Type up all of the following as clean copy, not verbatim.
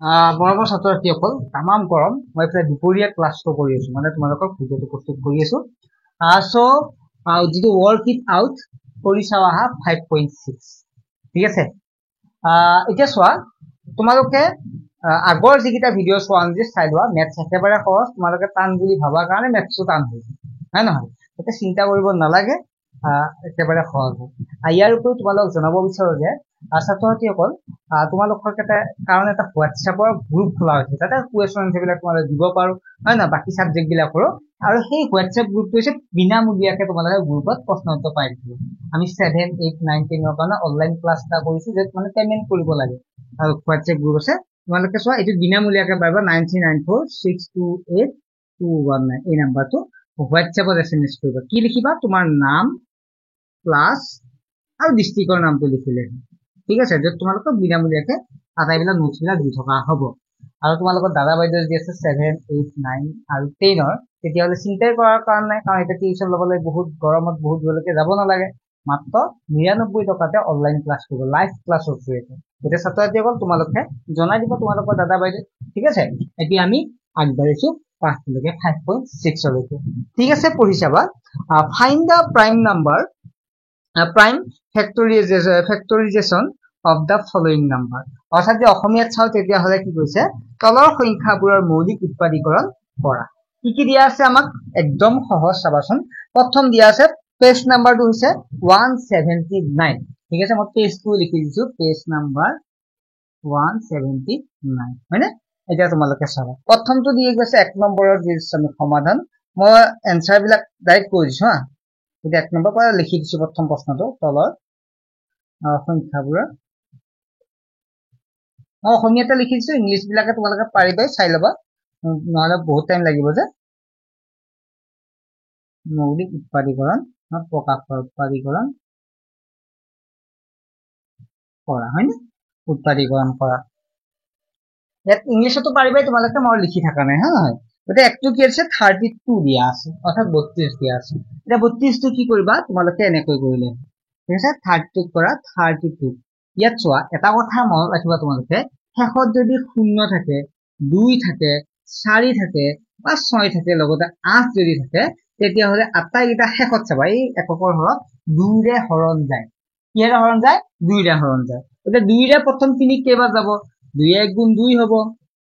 বৰাবৰ ছাত্ৰ-ছাত্ৰীসকল তামাম গৰম মই এফালে দুপৰীয়া ক্লাছটো কৰি আছো মানে তোমালোকক ভিডিঅ'টো প্ৰস্তুত কৰি আছো যিটো ৱৰ্ক ইট আউট কৰি চাওঁ আহা 5.6 ঠিক আছে এতিয়া চোৱা তোমালোকে আগৰ যিকেইটা ভিডিঅ' চোৱা অনুযায়ী চাই লোৱা মেথছ একেবাৰে সহজ তোমালোকে টান বুলি ভাবা কাৰণে মেথছটো টান হৈছে হয় নহয় গতিকে চিন্তা কৰিব নালাগে একেবাৰে সহজ হয় ইয়াৰ উপৰি তোমালোক জনাব বিচাৰো যে ছাত্ৰ-ছাত্ৰীসকল তোমালোকৰ কাৰণ এটা হোৱাটছএপৰ গ্ৰুপ খোলা হৈছে তাতে কুৱেশ্যন এনচাৰবিলাক তোমালোকে দিব পাৰো হয় না বাকি সাবজেক্ট বিলাকৰো আৰু সেই হোৱাটছএপ গ্ৰুপটো হৈছে বিনামূলীয়াকে তোমালোকে গ্ৰুপত প্ৰশ্ন উত্তৰ পাই থাকিব আমি 7 8 9 10 ৰ কাৰণে অনলাইন ক্লাছ এটা কৰিছো যে মানে পেমেন্ট কৰিব লাগে আৰু হোৱাটছএপ গ্ৰুপ আছে তোমালোকে চোৱা এইটো বিনামূলীয়াকে পাবা 9394628219 এই নাম্বাৰটো হোৱাটছএপত এছএমএছ কৰিবা কি লিখিবা তোমাৰ নাম ক্লাছ আৰু ডিস্ট্ৰিক্টৰ নামটো লিখিলে ঠিক আছে যত তোমালোকক বিনামূলীয়াকে আটাইবিলাক নোটছ বিলাক দি থকা হ'ব আৰু তোমালোকৰ দাদা বাইদেউ যদি আছে 7 8 9 আৰু 10 ৰ তেতিয়াহ'লে চিন্তাই কৰাৰ কাৰণ নাই কাৰণ এটা টিউচন ল'বলৈ বহুত গৰমত বহুত দূৰলৈকে যাব নালাগে মাত্ৰ 99 টকাতে অনলাইন ক্লাছ কৰিব লাইভ ক্লাছৰ ফ্ৰী আছে গতিকে ছাত্ৰ-ছাত্ৰীসকল তোমালোকে জনাই দিব তোমালোকৰ দাদা বাইদেউ ঠিক আছে এতিয়া আমি আগবাঢ়িছো পাঠলৈকে 5.6 লৈকে ঠিক আছে পঢ়ি চাবা find the prime number prime factorization of the following number অৰ্থাৎ যে অসমীয়াত চাও তেতিয়া হলে কি কৈছে তলৰ সংখ্যাবোৰৰ মৌলিক উৎপাদীকৰণ কৰা কি দিয়া আছে আমাক একদম সহজ চাবাচোন প্ৰথম দিয়া আছে পেজ নাম্বাৰটো হৈছে 179 ঠিক আছে মই পেজটো লিখি দিছো পেজ নাম্বাৰ 179 হয়নে এতিয়া তোমালোকে চাবা প্ৰথমটো দিয়ে গৈছে 1 নম্বৰৰ যি সমাধান মই এনসাৰ বিলাক ডাইৰেক্ট কৈ দিছো হা এটা 1 নম্বৰ পৰা লিখি দিছো প্ৰথম প্ৰশ্নটো তলৰ সংখ্যাবোৰ অসমীয়াতে লিখি দিছো ইংলিশ বিলাকে তোমালোকে পাৰিবা চাই লবা নহলে বহুত টাইম লাগিব যে মৌলিক উৎপাদীকৰণ প্ৰকাশৰ উৎপাদীকৰণ কৰা হয় না উৎপাদীকৰণ কৰা ইয়াত ইংলিশতো পাৰিবা তোমালোকে মই লিখি থাকা নাই হা নহয় গতে একটো কি আছে 32 দিয়া আছে অৰ্থাৎ 32 দিয়া আছে এটা 32 টো কি কৰিবা তোমালোকে এনেকৈ কৰিলে ঠিক আছে 32 কৰা 32 ইয়াত চোৱা এটা কথা মনত ৰাখিবা তোমালোকে শেষত যদি শূন্য থাকে 2 থাকে 4 থাকে বা 6 থাকে লগতে 8 যদি থাকে তেতিয়া হলে আটাইটা শেষত চাবা এই এককৰ হৰত 2 ৰে হৰণ যায় কিহেৰে হৰণ যায় 2 ৰে হৰণ যায় এটা 2 ৰে প্ৰথম তিনি কেইবাৰ যাব 2 1 গুণ 2 হ'ব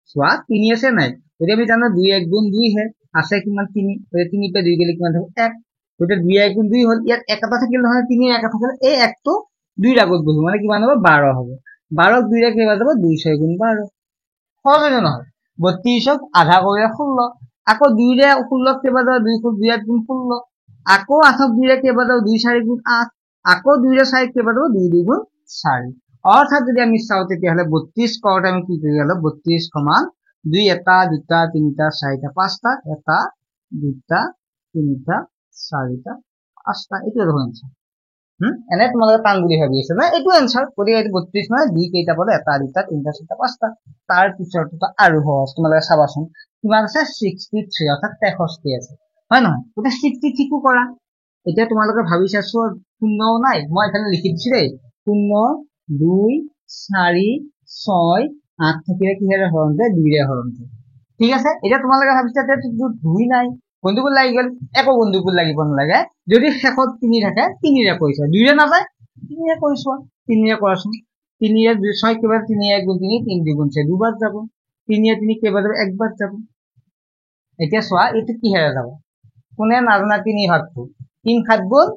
চোৱা 3 আছে নাই যদি আমি জানো 2 1 গুণ 2 হে আছে কিমান 3 3 পে 2 গেলে কিমান হ'ব 1 গতে 2 1 গুণ 2 হল ইয়াত এক এটা থাকিল নহয় 3 এক এটা থাকিল এই একটো 2 ৰ আগত বহিব মানে কিমান হ'ব 12 হ'ব 12 ক 2 ৰে কেইবাৰ যাব 2 6 গুণ 12 সহজ হয় নহয় 32 ক আধা কৰিলে 16 আকৌ 2 ৰে 16 কেইবাৰ যাব 2 ক 2 গুণ 16 আকৌ 8 ক 2 ৰে কেইবাৰ যাব 2 4 গুণ 8 আকৌ 2 ৰে 4 কেইবাৰ যাব 2 2 গুণ 4 অৰ্থাৎ যদি আমি চাও তেতিয়া হলে 32 কৰতে আমি কি কৰি গলো 32 সমান 2 এটা 2টা 3টা 4টা 5টা এটা 2টা 3টা 4টা 5টা এইটো দেখোন এনসাৰ এনে তোমালোকে টান বুলি ভাবি আছে না এইটো এনসাৰ কৰি 32 মানে 2 কেইটা পালে এটা 2টা 3টা 4টা 5টা তাৰ পিছৰটো আৰু সহজ তোমালোকে চাবাচোন কিমান আছে 63 অৰ্থাৎ 63 আছে হয় নহয় গতে 63 কো কৰা এতিয়া তোমালোকে ভাবিছা শূন্য নাই মই এখানে লিখি দিছি দেই 0 2 4 6 8 থাকিলে কিহেৰে হৰণ যায় 2 ৰে হৰণ যায় ঠিক আছে এতিয়া তোমালোকে ভাবিছা যে 2 নাই গণ্ডগোল লাগি গল একো গণ্ডগোল লাগিব নালাগে যদি শেষত 3 থাকে 3 ৰে কৰিছা 2 ৰে নাযায় 3 ৰে কৰিছো 3 ৰে কৰাচোন 3 ৰে 6 কেবাৰ 3 1 গুণ 3 3 2 গুণ 6 দুবাৰ যাব 3 ৰে 3 কেবাৰ যাব একবাৰ যাব এতিয়া চোৱা এটো কিহেৰে যাব কোনে নাজানা 3 ভাগটো 3 7 গুণ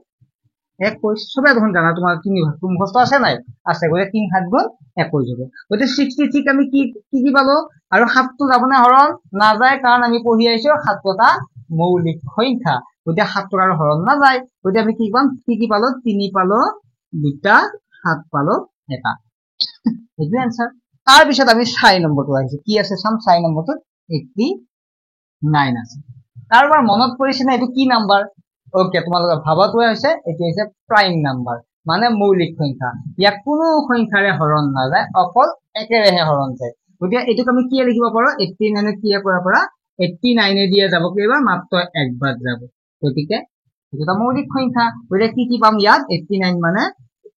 21 সবে দেখোন জানা তোমাৰ 3 ভাগটো মুখস্থ আছে নাই আছে গলে 3 7 গুণ 21 যাব গতে 63 আমি কি পালো আৰু 7 টো যাব না হৰণ না যায় কাৰণ আমি পঢ়ি আইছো 7 টা মৌলিক সংখ্যা গতে 7 ৰ হৰণ না যায় গতে আমি কি পাম কি পালো 3 পালো 2টা 7 পালো এটা এইটো आंसर তাৰ পিছত আমি 6 নম্বৰটো আহিছে কি আছে চাম 6 নম্বৰটো 89 আছে কাৰোবাৰ মনত পৰিছে না এটো কি নাম্বাৰ ওকে তোমালোকৰ ভাবাটো হৈছে এটো হৈছে প্ৰাইম নাম্বাৰ মানে মৌলিক সংখ্যা ইয়াক কোনো সংখ্যাৰে হৰণ না যায় অকল একেৰেহে হৰণ যায় গতিকে এটোক আমি কি লিখিব পাৰো 89 কি কৰা পৰা 89 দিয়ে যাব কেইবাৰ মাত্ৰ একবাৰ যাব গতিকে এটা মৌলিক সংখ্যা গতিকে কি পাম ইয়াত 89 মানে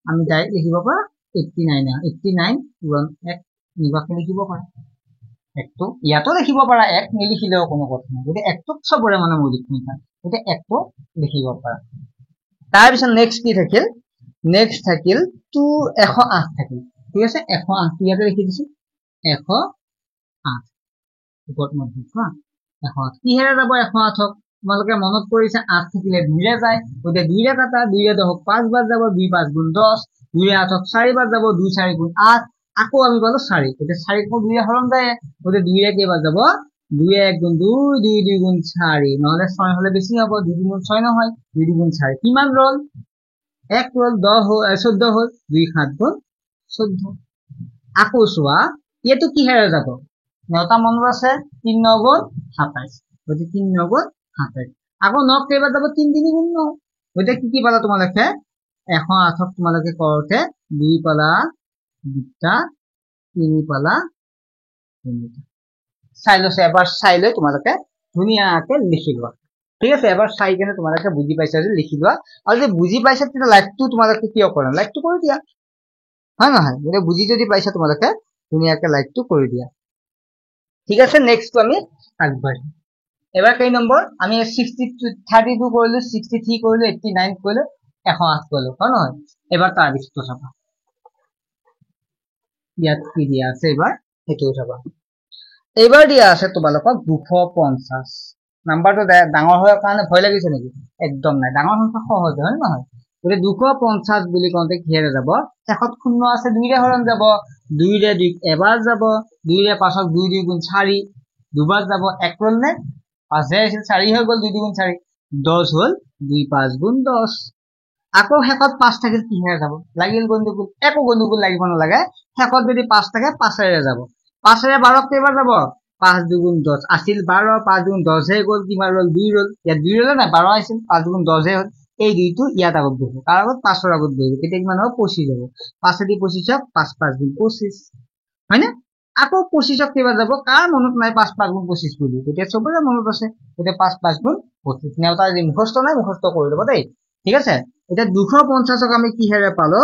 আমি ডাইৰেক্ট লিখিব পাৰো 89 89 পূৰণ 1 নিবাকে লিখিব পাৰো একটো ইয়াতো লিখিব পাৰা এক নিলিখিলেও কোনো কথা নাই গতিকে একটোক চবৰে মানে মৌলিক সংখ্যা গতিকে একটো লিখিব পাৰা তাৰপিছত নেক্সট কি থাকিল নেক্সট থাকিল 108 থাকিল ঠিক আছে 108 ইয়াতে লিখি দিছো 108 ওপৰত মই লিখা 108 কিহেৰে যাব 108ক তোমালোকে মনত কৰিছে 8 থাকিলে 2ৰে যায় গতিকে 2ৰে কাটা 2ৰে 10ক 5 বাৰ যাব 2 5 গুণ 10 2ৰে 8ক 4 বাৰ যাব 2 4 গুণ 8 আকৌ আমি পালো 4 গতিকে 4 কো 2ৰে হৰণ যায় গতিকে 2ৰে কেইবাৰ যাব 2 1 গুণ 2 2 2 গুণ 4 নহলে 6 হলে বেছি হ'ব 2 2 গুণ 6 নহয় 2 2 গুণ 4 কিমান ৰল 1 ৰল 10 হ'ল 14 হ'ল 2 7 গুণ 14 আকৌ চোৱা এটো কিহেৰে যাব নটা মনত আছে 3 9 গুণ 27 গতিকে 3 9 গুণ 27 আকৌ 9 কেইবাৰ যাব 3 3 গুণ 9 গতিকে কি পালা তোমালোকে 108ক তোমালোকে কৰোতে 2 পালা 2টা 3 পালা 3টা চাই লৈছে এবাৰ চাই লৈ তোমালোকে ধুনীয়াকে লিখি লোৱা ঠিক আছে এবাৰ চাই কেনে তোমালোকে বুজি পাইছা যে লিখি লোৱা আৰু যে বুজি পাইছা তেতিয়া লাইকটো তোমালোকে কিয় কৰা লাইকটো কৰি দিয়া হয় নহয় মানে বুজি যদি পাইছা তোমালোকে ধুনীয়াকে লাইকটো কৰি দিয়া ঠিক আছে নেক্সট আমি আগবাঢ়ি এবাৰ কেই নম্বৰ আমি 32 কৰিলো 63 কৰিলো 89 কৰিলো 108 কৰিলো হয় নহয় এবাৰ তাৰ পিছটো চাবা ইয়াত কি দিয়া আছে এবাৰ হেতু চাবা এবাৰ দিয়া আছে তোমালোকক 250 নাম্বাৰটো ডাঙৰ হোৱাৰ কাৰণে ভয় লাগিছে নেকি একদম নাই ডাঙৰ সংখ্যা সহজ হয় নহয় গতিকে 250 বুলি কওঁতে কিহেৰে যাব শেষত শূন্য আছে 2ৰে হৰণ যাব 2ৰে 2 এবাৰ যাব 2ৰে 5ক 2 2 গুণ 4 দুবাৰ যাব 1 ৰল নে 5 আছিল 4 হৈ গ'ল 2 2 গুণ 4 10 হ'ল 2 5 গুণ 10 আকৌ শেষত 5 থাকিল কিহেৰে যাব লাগিল গণ্ডগোল একো গণ্ডগোল লাগিব নালাগে শেষত যদি 5 থাকে 5ৰে যাব 5ৰে 12ক কেইবাৰ যাব 5 2 গুণ 10 আছিল 12 5 গুণ 10 হে গ'ল কিমান ৰল 2 ৰল ইয়াত 2 ৰল নাই 12 আছিল 5 গুণ 10 হে হ'ল এই দুইটো ইয়াত আগত বহিব তাৰ আগত 5ৰ আগত বহিব কেতিয়া কিমান হ'ব 25 হ'ব 5 দি 25ক 5 5 গুণ 25 হয়নে আকৌ 25ক কেইবাৰ যাব কাৰ মনত নাই 5 5 গুণ 25 বুলি তেতিয়া চবৰে মনত আছে গতিকে 5 5 গুণ 25 নেওতা যি মুখস্থ নাই মুখস্থ কৰি ল'ব দেই ঠিক আছে এতিয়া 250ক আমি কিহেৰে পালো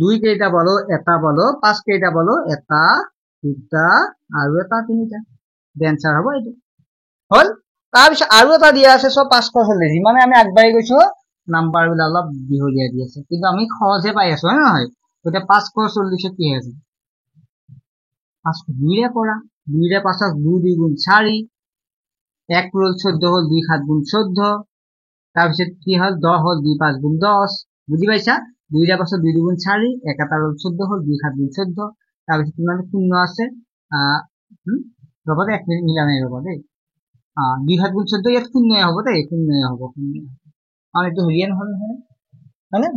2 কেইটা পালো এটা পালো 5 কেইটা পালো এটা দুটা আৰু এটা তিনিটা এনসাৰ হ'ব এইটো হল তাৰ পিছত আৰু এটা দিয়া আছে সব 540 যিমানে আমি আগবাঢ়ি গৈছো নাম্বাৰ বিলাক অলপ বিহলীয়া দি আছে কিন্তু আমি সহজে পাই আছো হয় নহয় গতিকে 540 কি আছে 5 2ৰে কৰা 2ৰে 5ক 2 2 গুণ 4 1 ৰল 14 হ'ল 2 7 গুণ 14 তাৰপিছত কি হ'ল 10 হ'ল 2 5 গুণ 10 বুজি পাইছা 2ৰে 5ক 2 2 গুণ 4 1 এটা ৰল 14 হ'ল 2 7 গুণ 14 তাৰপিছত কিমান শূন্য আছে ৰবা দে 1 মিনিট মিলা নাই ৰবা দেই 2 7 গুণ 14 ইয়াত শূন্যই হ'ব দেই শূন্যই হ'ব আৰু এইটো হেৰিয়ে নহয় হয়নে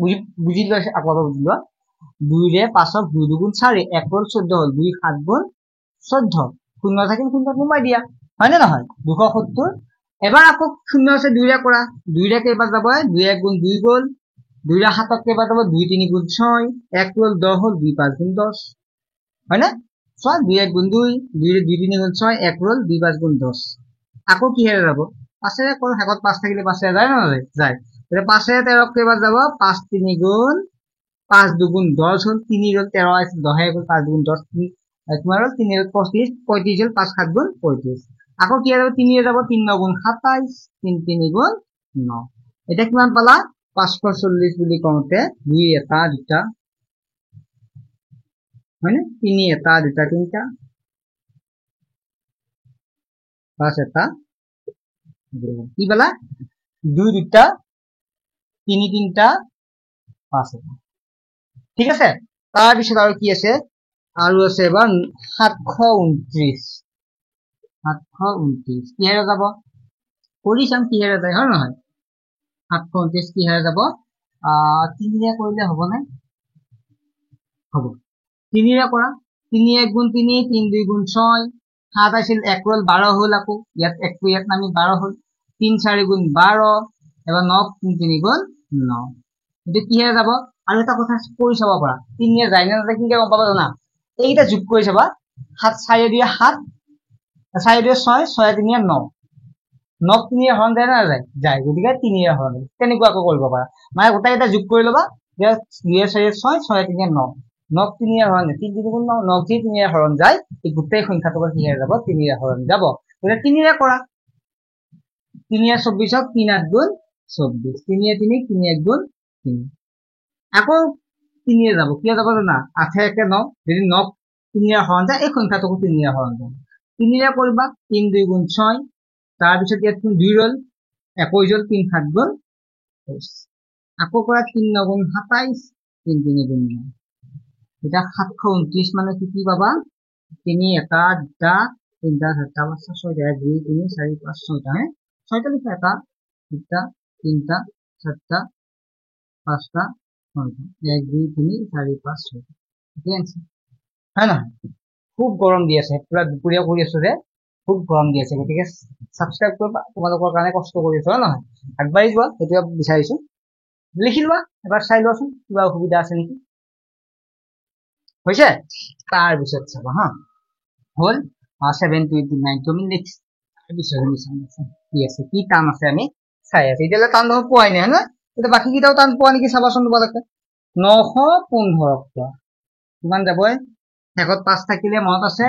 বুজি লৈছে আকৌ বুজি লোৱা 2ৰে 5ক 2 2 গুণ 4 1 ৰল 14 হ'ল 2 7 গুণ 14 শূন্য থাকিল শূন্য কমাই দিয়া হয়নে নহয় 270 এবাৰ আকৌ শূন্য আছে 2ৰে কৰা 2ৰে কেইবাৰ যাব 2 1 গুণ 2 গ'ল 2ৰে 7ক কেইবাৰ যাব 2 3 গুণ 6 1 ৰল 10 হ'ল 2 5 গুণ 10 হয়নে চোৱা 2 1 গুণ 2 2ৰে 2 3 গুণ 6 1 ৰল 2 5 গুণ 10 আকৌ কিহেৰে যাব 5ৰে কৰো শেষত 5 থাকিলে 5ৰে যায় না নাযায় যায় গতিকে 5ৰে 13ক কেইবাৰ যাব 5 3 গুণ 5 2 গুণ 10 হ'ল 3 ৰল 13 আছিল 10 হে গ'ল 5 গুণ 10 তোমাৰ হ'ল 3 ৰল 35 35 হ'ল 5 7 গুণ 35 আকৌ কি যাব 3ৰে যাব 3 9 গুণ 27 3 3 গুণ 9 এটা কিমান পালা 540 বুলি কওঁতে 2 এটা দুটা হয়নে 3 এটা দুটা তিনটা 5 এটা কি বলা 2 দুটা 3 তিনটা 5 এটা ঠিক আছে তাৰ পিছত আৰু কি আছে আৰু আছে এবাৰ 729 কিহেৰে যাব কৰি চাম কিহেৰে যায় হয় নহয় 729 কিহেৰে যাব 3ৰে কৰিলে হ'ব নাই হ'ব 3ৰে কৰা 3 1 গুণ 3 3 2 গুণ 6 7 আছিল 1 ৰল 12 হ'ল আকৌ ইয়াত 1 ইয়াত নামি 12 হ'ল 3 4 গুণ 12 এবাৰ 9 3 3 গুণ 9 এটো কিহেৰে যাব আৰু এটা কথা কৰি চাব পাৰা 3ৰে যায় না নাযায় কিনকে গম পাবা জানা এইটা যোগ কৰি চাবা 7 4 দিয়ে 7 4 দিয়ে 6 6 3 9 9 3ৰে হৰণ যায় না যায় যায় গতিকে 3ৰে হৰণ তেনেকুৱা আকৌ কৰিব পাৰা মানে গোটেই এটা যোগ কৰি লবা 2 4 6 6 3 9 9 3 হৰণ 3 3 9 3 হৰণ যায় এই গোটেই সংখ্যাটোক কি হৈ যাব 3 হৰণ যাব গতিকে 3 কৰা 3 24 3 8 গুণ 24 3 3 3 1 গুণ 3 আকৌ 3 যাব কি যাব জানা 8 1 9 যদি 9 3 হৰণ যায় এই সংখ্যাটোক 3 হৰণ যাব 3 কৰিবা 3 2 গুণ 6 তাৰ পিছত ইয়াত 2 ৰল 21 ৰল 3 7 গুণ 20 আকৌ কৰা 3 9 গুণ 27 3 3 গুণ 9 এটা 729 মানে কি পাবা 3 1 2 3 4 5 6 7 2 3 4 5 6 হে 6টা লিখা এটা 2টা 3টা 4টা 5টা 6টা 1 2 3 4 5 6 ঠিক আছে হয় না খুব গৰম দি আছে পুৰা দুপৰীয়া কৰি আছো যে খুব গৰম দি আছে গতিকে সাবস্ক্ৰাইব কৰিবা তোমালোকৰ কাৰণে কষ্ট কৰি আছো নহয় আগবাঢ়ি যোৱা এতিয়া বিচাৰিছো লিখি লোৱা এবাৰ চাই লোৱাচোন কিবা অসুবিধা আছে নেকি হৈছে তাৰ পিছত চাবা হা হল 729 তুমি নেক্সট কি আছে কি টান আছে আমি চাই আছো এতিয়ালৈ টান নহয় পোৱাই নাই নহয় এতিয়া বাকী কেইটাও টান পোৱা নেকি চাবাচোন তোমালোকে 915 কিমান যাব শেষত 5 থাকিলে মনত আছে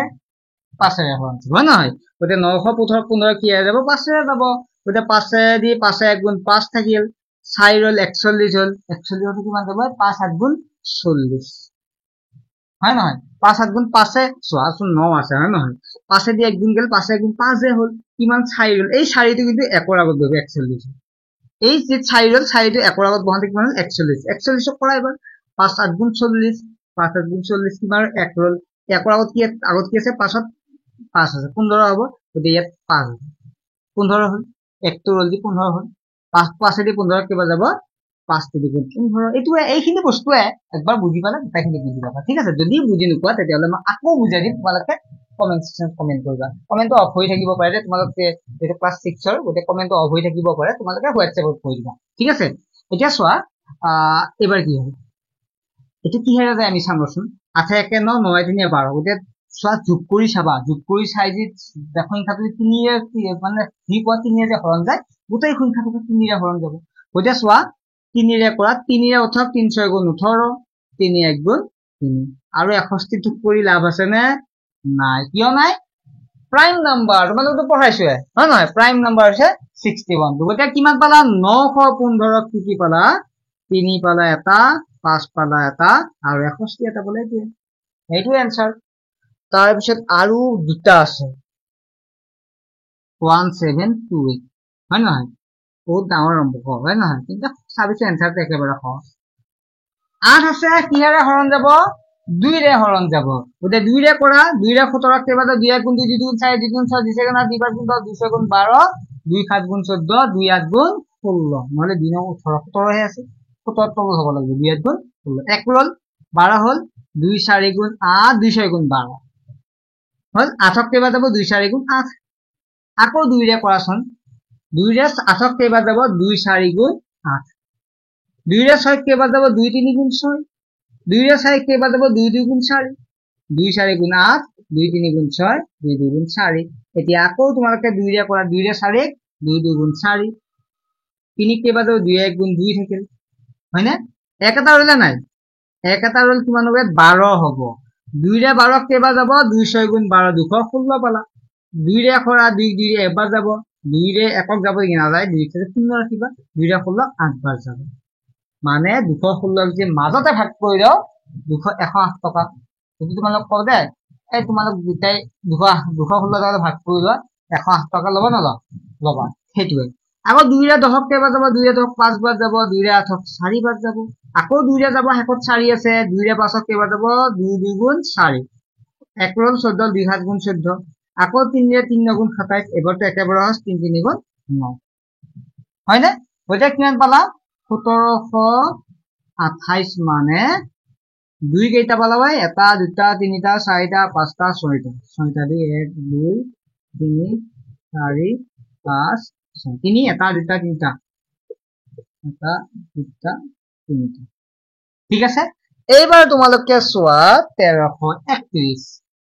5 হৰণ হয় নহয় গতিকে 915 কি যাব 5 যাব গতিকে 5 দি 5 1 গুণ 5 থাকিল 4 ৰল 41 হল 41 হলে কিমান যাব 5 8 গুণ 40 হয় নহয় 5 8 গুণ 5 চোৱাচোন 9 আছে হয় নহয় 5 দি 1 গুণ গেল 5 1 গুণ 5 হল কিমান 4 ৰল এই 4টো কিন্তু 1 ৰ আগত গব 41 এই যে 4 ৰল 4টো 1 ৰ আগত বহাতে কিমান 41 41 কৰা এবাৰ 5 8 গুণ 40 5 8 গুণ 40 কিমান 1 ৰল 1 ৰ আগত কি আছে 5ত 5 আছে 15 হ'ব গতিকে ইয়াত 5 আছে 15 হল 1 টো ৰল দি 15 হল 5 দি 15 কিবা যাব 5 টো দি 15 এইটো এইখিনি বস্তুৱে একবাৰ বুজি পালে গোটেইখিনি বুজি পাবা ঠিক আছে যদি বুজি নোপোৱা তেতিয়াহলে মই আকৌ বুজাই দিম তোমালোকে কমেন্ট সেকশনত কমেন্ট কৰিবা কমেন্টটো অফ হৈ থাকিব পাৰে তোমালোকে যেটা ক্লাস 6 ৰ গতে কমেন্টটো অফ হৈ থাকিব পাৰে তোমালোকে হোৱাটছএপত কৈ দিবা ঠিক আছে এতিয়া চোৱা এবাৰ কি হ'ব এটা কি হয় আমি চামৰচোন 8 1 9 9 3 12 গতে চোৱা যোগ কৰি চাবা যোগ কৰি চাই যে সংখ্যাটো 3 মানে যি কোৱা 3 যে হৰণ যায় গোটেই সংখ্যাটো 3 ৰে হৰণ যাব গতে চোৱা 3 ৰে কৰা 3 ৰে অথক 3 6 গুণ 18 3 1 গুণ 3 আৰু 61 যোগ কৰি লাভ আছে নে নাই কিয় নাই প্ৰাইম নাম্বাৰ তোমালোকটো পঢ়াইছো হয় নহয় প্ৰাইম নাম্বাৰ আছে 61 গতে কিমান পালা 915 কি পালা 3 পালা এটা 5 পালা এটা আৰু 61 এটা বলে দিয়ে এইটো এনসাৰ তাৰ পিছত আৰু দুটা আছে 1728 হয় নহয় বহুত ডাঙৰ নম্বৰ হয় নহয় কিন্তু সাবিছে এনসাৰটো একেবাৰে সহজ 8 আছে কিহেৰে হৰণ যাব 2 ৰে হৰণ যাব গতে 2 ৰে কৰা 2 ৰে 17 কেবাদ 2 গুণ 2 গুণ 4 2 গুণ 6 2 গুণ 8 2 গুণ 10 2 গুণ 12 2 7 গুণ 14 2 8 গুণ 16 নহলে 2 9 18 17 হে আছে 17 তল হ'ব লাগিব 2 8 গুণ 16 1 ৰল 12 হল 2 4 গুণ 8 2 6 গুণ 12 হল 8 কেবা যাব 2 4 গুণ 8 আকৌ 2 ৰে কৰাচোন 2 ৰে 8 কেবা যাব 2 4 গুণ 8 2 ৰে 6 কেবা যাব 2 3 গুণ 6 2 ৰে 6 কেবা যাব 2 2 গুণ 4 2 4 গুণ 8 2 3 গুণ 6 2 2 গুণ 4 এতিয়া আকৌ তোমালোকে 2 ৰে কৰা 2 ৰে 4 2 2 গুণ 4 3 কেবা যাব 2 1 গুণ 2 থাকিল হয়নে এক এটা ৰলে নাই এক এটা ৰল কিমান হবে 12 হ'ব 2 ৰে 12 কেবা যাব 2 6 গুণ 12 216 পালা 2 ৰে কৰা 2 2 ৰে এবাৰ যাব 2 ৰে একক যাব কি না যায় 2 ৰে 0 ৰাখিবা 2 ৰে 16 8 বাৰ যাব মানে 216 যে মাজতে ভাগ কৰিও 108 টকা যদি তোমালোক কও দে এই তোমালোক দুটাই 216 টকা ভাগ কৰিলো 108 টকা লব না লবা হেতুৱে আকৌ 2 ৰে 10 কেবা যাব 2 ৰে 10 5 বাৰ যাব 2 ৰে 8 4 বাৰ যাব আকৌ 2 ৰে যাব হেকত 4 আছে 2 ৰে 5 কেবা যাব 2 2 গুণ 4 1 ৰল 14 2 7 গুণ 14 আকৌ 3 ৰে 3 9 গুণ 27 এবাৰটো একেবাৰে হস 3 3 গুণ 9 হয় না ওটা কিমান পালা 1728 মানে 2 কেইটা পালা ভাই এটা দুটা তিনিটা চাৰিটা পাঁচটা ছয়টা ছয়টা দি 1 2 3 4 5 6 তিনি এটা দুটা তিনিটা এটা দুটা তিনিটা ঠিক আছে এইবাৰ তোমালোকে চোৱা 1331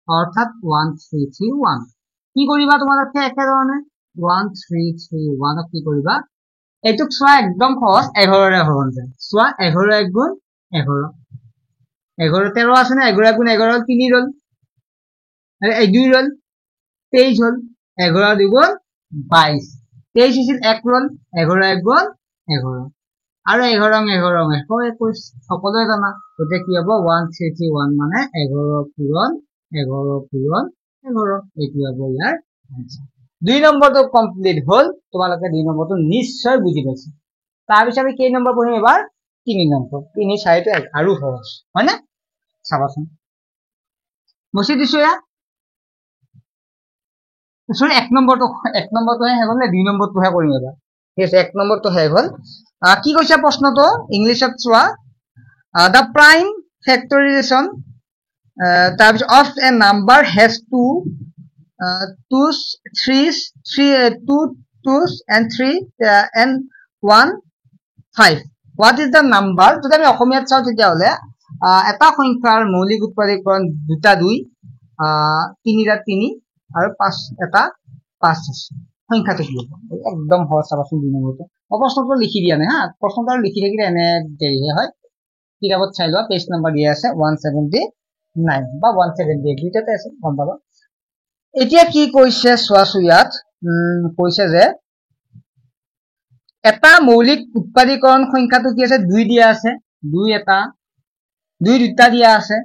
অৰ্থাৎ 1331 কি কৰিবা তোমালোকে একেধৰণে 1331 কি কৰিবা এইটুক চোৱা একদম সহজ 11 ৰে হৰণ যায় চোৱা 11 1 গুণ 11 11 13 আছে না 11 গুণ 11 3 রল আরে এই 2 রল 23 হল 11 দুগুণ 22 23 আছিল 1 রল 11 1 গুণ 11 আৰু 11 11 21 সকলোৱে জানা গতিকে কি হ'ব 1331 মানে 11 পূৰণ 11 পূৰণ 11 এইটো হ'ব ইয়াৰ আনসাৰ 2 নম্বৰটো কমপ্লিট হল তোমালোকে 2 নম্বৰটো নিশ্চয় বুজি পাইছা তাৰ পিছত আমি কেই নম্বৰ পঢ়িম এবাৰ 3 নম্বৰ 3 4 টো আৰু সহজ হয় না চাবাচোন মুছি দিছো ইয়া সৰি 1 নম্বৰটো হে গল নে 2 নম্বৰটো হে কৰিম এবাৰ ঠিক আছে 1 নম্বৰটো হে গল কি কৈছে প্ৰশ্নটো ইংলিশত চোৱা the prime factorization of a number has two twos threes two twos and three and 1 5 what is the number যদি আমি অসমীয়াত চাও তেতিয়া হলে এটা সংখ্যাৰ মৌলিক উৎপাদকৰণ দুটা দুই তিনিটা তিনি আৰু 5 এটা 5 আছে সংখ্যাটো কি হ'ব একদম সহজ চাবাচোন দুই নম্বৰটো প্ৰশ্নটো লিখি দিয়া নাই হা প্ৰশ্নটো লিখি থাকিলে এনে দেৰিহে হয় কিতাপত চাই লোৱা পেজ নম্বৰ দিয়া আছে 179 বা 178 দুইটাতে আছে গম পাবা এতিয়া কি কৈছে চোৱাচো ইয়াত কৈছে যে এটা মৌলিক উৎপাদকৰণ সংখ্যাটো কি আছে 2 দিয়া আছে 2 এটা 2 দুটা দিয়া আছে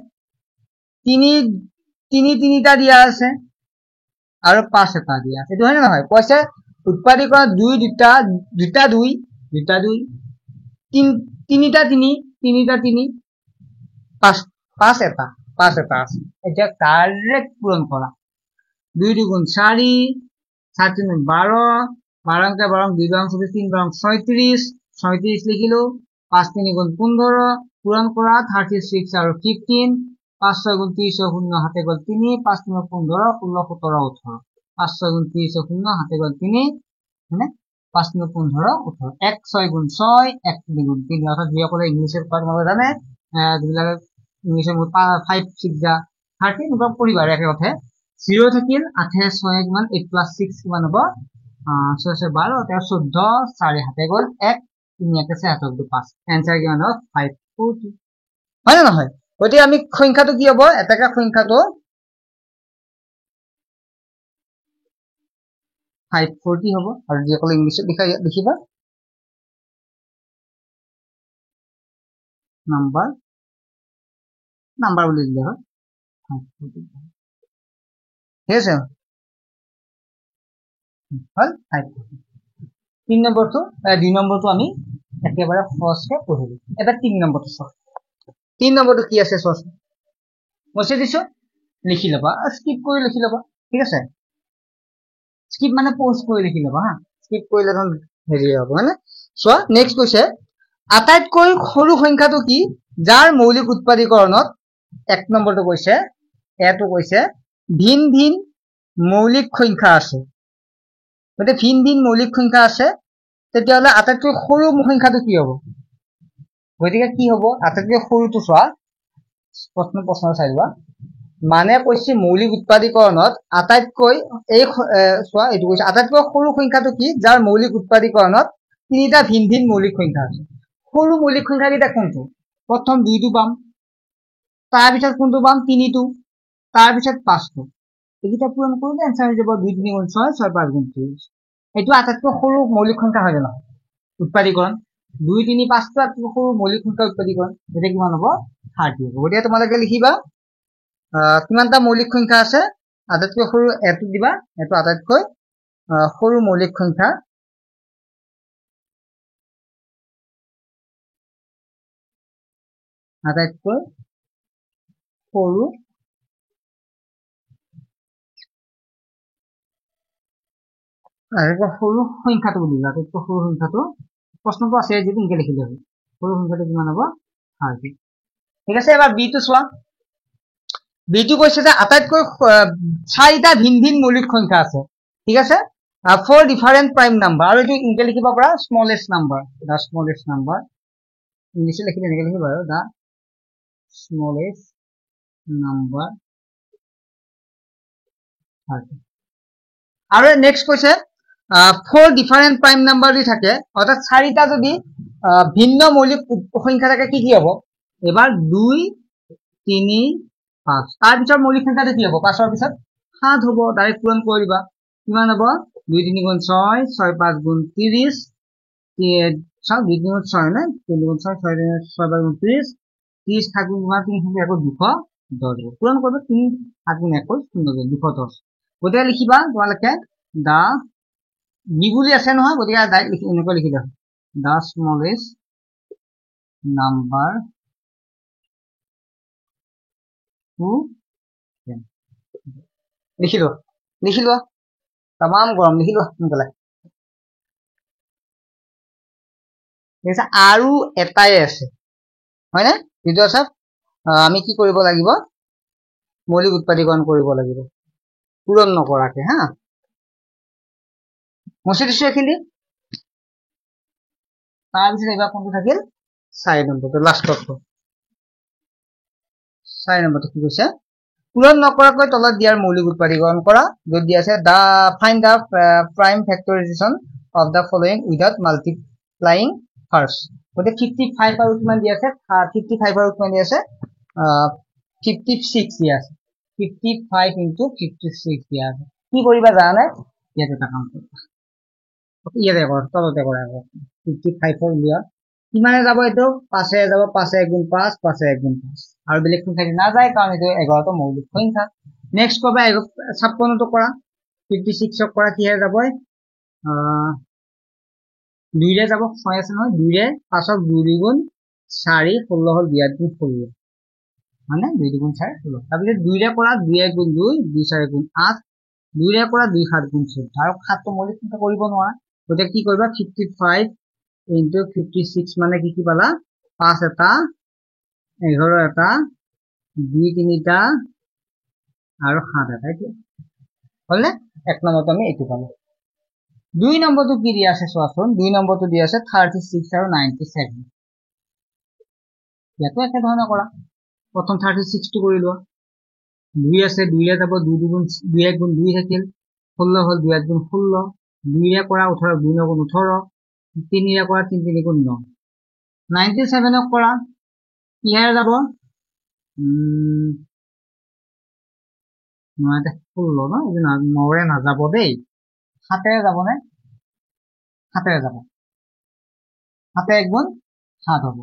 3 তিনিটা দিয়া আছে আৰু 5 এটা দিয়া আছে এটো হয় না নহয় কৈছে উৎপাদকৰণ 2 দুটা 2 তিনিটা তিনি 5 এটা আছে এতিয়া ডাইৰেক্ট পূৰণ কৰা 2 দুগুণ 4 7 তিন 12 12 কে 12 2 বাং 3 বাং 36 লিখিলো 5 3 গুণ 15 পূৰণ কৰা 36 আৰু 15 5 6 গুণ 30 0 হাতে গল 3 5 3 15 16 17 18 5 6 গুণ 30 0 হাতে গল 3 মানে 5 3 15 18 1 6 গুণ 6 1 3 গুণ 3 অর্থাৎ যিসকলে ইংলিশের পাঠ মানে জানে যিবিলাক ইংলিশের 5 6 যা 30 নবা পরিবার একে কথা 0 থাকিল 8 6 কিমান 8 প্লাস 6 কিমান হ'ব 6 6 12 14 4 হাতে গল 1 3 1 আছে 7 5 आंसर কিমান হ'ব 540 হয় না নহয় গতিকে আমি সংখ্যাটো কি হ'ব এটাকা সংখ্যাটো 540 হ'ব আৰু যিসকলে ইংলিশত লিখিবা নাম্বাৰ বুলি দিলে হয় 540 হেছে হল 540 3 নম্বৰটো 2 নম্বৰটো আমি একেবাৰে সহজকে পঢ়িলো এটা 3 নম্বৰটো চাও 3 নম্বৰটো কি আছে চাও মছে দিছো লিখি লবা স্কিপ কৰি লিখি লবা ঠিক আছে স্কিপ মানে পোস্ট কৰি লিখি লবা হা স্কিপ কৰিলে ধন হেৰি হ'ব মানে সো নেক্সট কৈছে আটাইতকৈ সৰু সংখ্যাটো কি যাৰ মৌলিক উৎপাদকৰণত 1 নম্বৰটো কৈছে এটো কৈছে ভিন ভিন মৌলিক সংখ্যা আছে মানে ভিন ভিন মৌলিক সংখ্যা আছে তেতিয়াহলে আটাইতকৈ সৰু সংখ্যাটো কি হ'ব গতিকে কি হ'ব আটাইতকৈ সৰুটো চোৱা প্ৰশ্ন চাইবা মানে কৈছে মৌলিক উৎপাদকৰণত আটাইতকৈ এই চোৱা এটো কৈছে আটাইতকৈ সৰু সংখ্যাটো কি যাৰ মৌলিক উৎপাদকৰণত তিনিটা ভিন ভিন মৌলিক সংখ্যা আছে সৰু মৌলিক সংখ্যা কিটা কোনটো প্ৰথম 2 টো পাম তাৰ পিছত কোনটো পাম 3 টো তাৰ পিছত 5 টো এইটা পূৰণ কৰিলে आंसर হৈ যাব 2 3 গুণ 6 6 5 গুণ 30 এটো আটাইতকৈ সৰু মৌলিক সংখ্যা হয় না উৎপাদকৰণ 2 3 5 টো আটাইতকৈ সৰু মৌলিক সংখ্যা উৎপাদকৰণ এটা কিমান হ'ব 30 হ'ব গতিকে তোমালোকে লিখিবা কিমানটা মৌলিক সংখ্যা আছে আটাইতকৈ সৰু এটো দিবা এটো আটাইতকৈ সৰু মৌলিক সংখ্যা আটাইতকৈ সৰু সৰু সংখ্যাটো বুলি আটাইতকৈ সৰু সংখ্যাটো প্ৰশ্নটো আছে যদি ইনকে লিখি দিবা সৰু সংখ্যাটো কিমান হ'ব 30 ঠিক আছে এবাৰ বি টো চোৱা বি টো কৈছে যে আটাইতকৈ চাৰিটা ভিন ভিন মৌলিক সংখ্যা আছে ঠিক আছে four different prime number আৰু এটো ইনকে লিখিব পাৰা smallest number the smallest number ইংলিশে লিখি এনেকে লিখিব আৰু the smallest number 30 আৰু নেক্সট কৈছে four different prime number দি থাকে অৰ্থাৎ চাৰিটা যদি ভিন্ন মৌলিক সংখ্যা থাকে কি কি হ'ব এবাৰ 2 3 5 তাৰ পিছত মৌলিক সংখ্যাটো কি হ'ব 5 ৰ পিছত 7 হ'ব ডাইৰেক্ট পূৰণ কৰি দিবা কিমান হ'ব 2 3 গুণ 6 6 5 গুণ 30 চাও 2 3 গুণ 6 না 3 গুণ 6 6 6 5 গুণ 30 30 থাকি গুণ 3 আকৌ 210 পূৰণ কৰিব 3 7 গুণ 21 210 গতিকে লিখিবা তোমালোকে দা নিগুলি আছে নহয় গতিকে ডাইৰেক্ট লিখি এনেকৈ লিখি দিবা দা স্মলেষ্ট নাম্বাৰ টু লিখি লোৱা তামাম গৰম লিখি লোৱা সোনকালে আৰু এটাই আছে হয় না যিটো আছে আমি কি কৰিব লাগিব মৌলিক উৎপাদীকৰণ কৰিব লাগিব পূৰণ নকৰাকে হা মুছি দিছো এইখিনি তাৰপিছত এবাৰ কোনটো থাকিল 4 নম্বৰটো লাষ্টটো 4 নম্বৰটো কি কৈছে পূৰণ নকৰাকৈ তলত দিয়াৰ মৌলিক উৎপাদীকৰণ কৰা য'ত দিয়া আছে the find the prime factorisation of the following without multiplying first গতিকে 55 আৰু কিমান দিয়া আছে 55 আৰু কিমান দিয়া আছে 56 দিয়া আছে 55 into 56 দিয়া আছে কি কৰিবা জানানে ইয়াতে এটা কাম কৰিবা ইয়াতে কৰ তলতে কৰা 55 ৰ উলিয়া কিমানে যাব এইটো 5 এ যাব 5 1 গুণ 5 5 1 গুণ 5 আৰু বেলেগ সংখ্যা না যায় কাৰণ এইটো 11 টো মৌলিক সংখ্যা নেক্সট কবা 56 টো কৰা 56 ক কৰা কি হে যাব 2 ৰে যাব 6 আছে নহয় 2 ৰে 5 ক 2 গুণ 4 16 হল 2 গুণ 16 মানে 2 গুণ 4 16 তাৰপিছত 2 ৰে কৰা 2 1 গুণ 2 2 4 গুণ 8 2 ৰে কৰা 2 7 গুণ 14 আৰু 7 টো মৌলিক সংখ্যা কৰিব নোৱাৰা গতিকে কি কৰিবা 55 into 56 মানে কি পালা 5 এটা 11 এটা 2 3টা আৰু 7 এটা কি হলনে এক নম্বৰটো আমি এইটো পালো 2 নম্বৰটো কি দিয়া আছে চোৱাচোন 2 নম্বৰটো দিয়া আছে 36 আৰু 97 ইয়াতো একে ধৰণে কৰা প্ৰথম 36 টো কৰি লোৱা 2 আছে 2 ৰে যাব 2 গুণ 2 1 গুণ 2 থাকিল 16 হল 2 1 গুণ 16 2 ৰে কৰা 18 2 9 গুণ 18 3 ৰে কৰা 3 3 গুণ 9 97 ক কৰা কি হে যাব 9 16 ন এই 9 ৰে নাযাব দেই 7 ৰে যাব নে 7 ৰে যাব 7 1 গুণ 7 হ'ব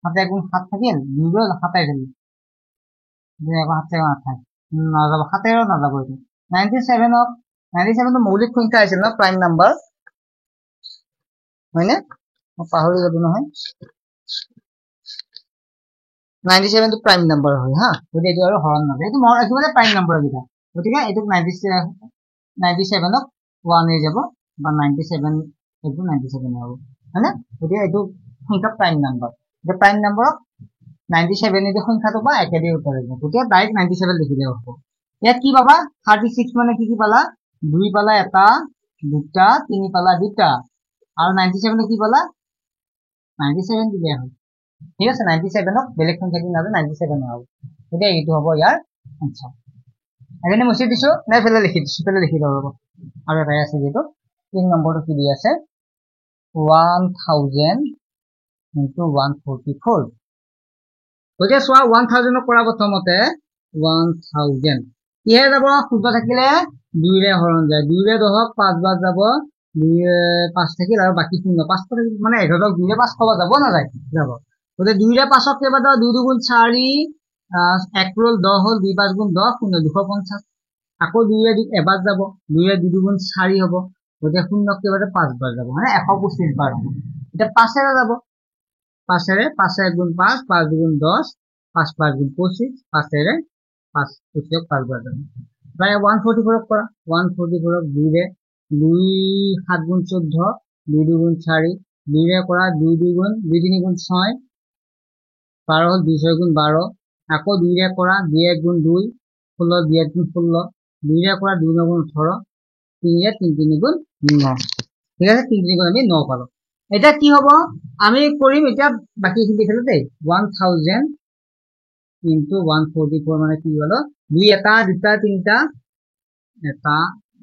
7 1 গুণ 7 থাকিল 2 ৰে 7 থাকিল 2 আকৌ 7 8 নাযাব 7 ৰে নাযাব এইটো 97 টো মৌলিক সংখ্যা আছিল ন প্ৰাইম নাম্বাৰ হয়নে মই পাহৰি গলো নহয় 97 টো প্ৰাইম নাম্বাৰ হয় হা গতিকে এইটো আৰু হৰণ নাযায় এইটো মনত ৰাখিবলৈ প্ৰাইম নাম্বাৰ গিটা গতিকে এইটো 97 ক 1 হৈ যাব বা 97 এইটো 97 হ'ব হয়নে গতিকে এইটো সংখ্যা প্ৰাইম নাম্বাৰ এটা প্ৰাইম নাম্বাৰক 97 এদি সংখ্যাটো বা একেদি উত্তৰ দিব গতিকে ডাইৰেক্ট 97 লিখিলে হ'ব ইয়াত কি পাবা 36 মানে কি পালা 2 পালা এটা দুটা 3 পালা দুটা আৰু 97 কি পালা 97 দিলে হয় ঠিক আছে 97 ক বেলেগ সংখ্যা দি নাযায় 97 হ'ব গতিকে এইটো হ'ব ইয়াৰ আনসাৰ এখানে মুছি দিছো নাই ফেলে লিখি দিছো ফেলে লিখি দাও ৰব আৰু এটাই আছে যেটো 3 নম্বৰটো কি দি আছে 1000 into 144 গতিকে সোয়া 1000 ক কৰা প্ৰথমতে 1000 কিহে যাব শুদ্ধ থাকিলে 2 ৰে হৰণ যায় 2 ৰে 10 5 বাৰ যাব 5 থাকিল আৰু বাকি 0 5 থাকিল মানে 11 2 ৰে 5 কবা যাব না যায় যাব গতিকে 2 ৰে 5 ক কেবা দাও 2 গুণ 4 1 roll 10 হল 2 5 গুণ 10 250 আকৌ 2 ৰে এবাৰ যাব 2 ৰে 2 গুণ 4 হ'ব গতিকে 0 কেবা 5 বাৰ যাব মানে 125 বাৰ হ'ব এটা 5 ৰে যাব 5 ৰে 5 1 গুণ 5 5 গুণ 10 5 5 গুণ 25 5 ৰে 5 25 5 বাৰ যাব প্ৰায় 144 ক কৰা 144 ক 2 ৰে 2 7 গুণ 14 2 গুণ 4 2 ৰে কৰা 2 গুণ 2 3 গুণ 6 12 হল 2 6 গুণ 12 আকৌ 2 ৰে কৰা 2 1 গুণ 2 16 2 1 গুণ 16 2 ৰে কৰা 2 9 গুণ 18 3 ৰে 3 3 গুণ 9 ঠিক আছে 3 3 গুণ আমি 9 পালো এটা কি হ'ব আমি কৰিম এটা বাকি খিনি খেলো দেই 1000 into 144 মানে কি হলো 2 এটা দুটা তিনটা এটা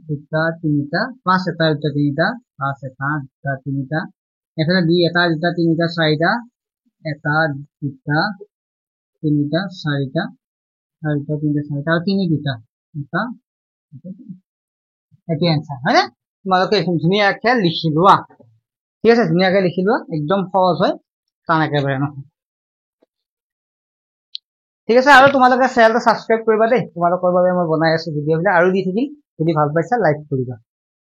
দুটা তিনটা 5 এটা দুটা তিনটা 5 এটা দুটা তিনটা এখানে 2 এটা দুটা তিনটা চাৰিটা এটা দুটা তিনিটা চাৰিটা চাৰিটা তিনিটা চাৰিটা আৰু তিনি দুটা এটা এইটো এনচাৰ হয় নে তোমালোকে ধুনীয়াকে লিখি লোৱা ঠিক আছে ধুনীয়াকে লিখি লোৱা একদম সহজ হয় টান একেবাৰে নহয় ঠিক আছে আৰু তোমালোকে চেনেলটো সাবস্ক্ৰাইব কৰিবা দেই তোমালোকৰ বাবে মই বনাই আছো ভিডিঅ' বিলাক আৰু দি থাকিম যদি ভাল পাইছা লাইক কৰিবা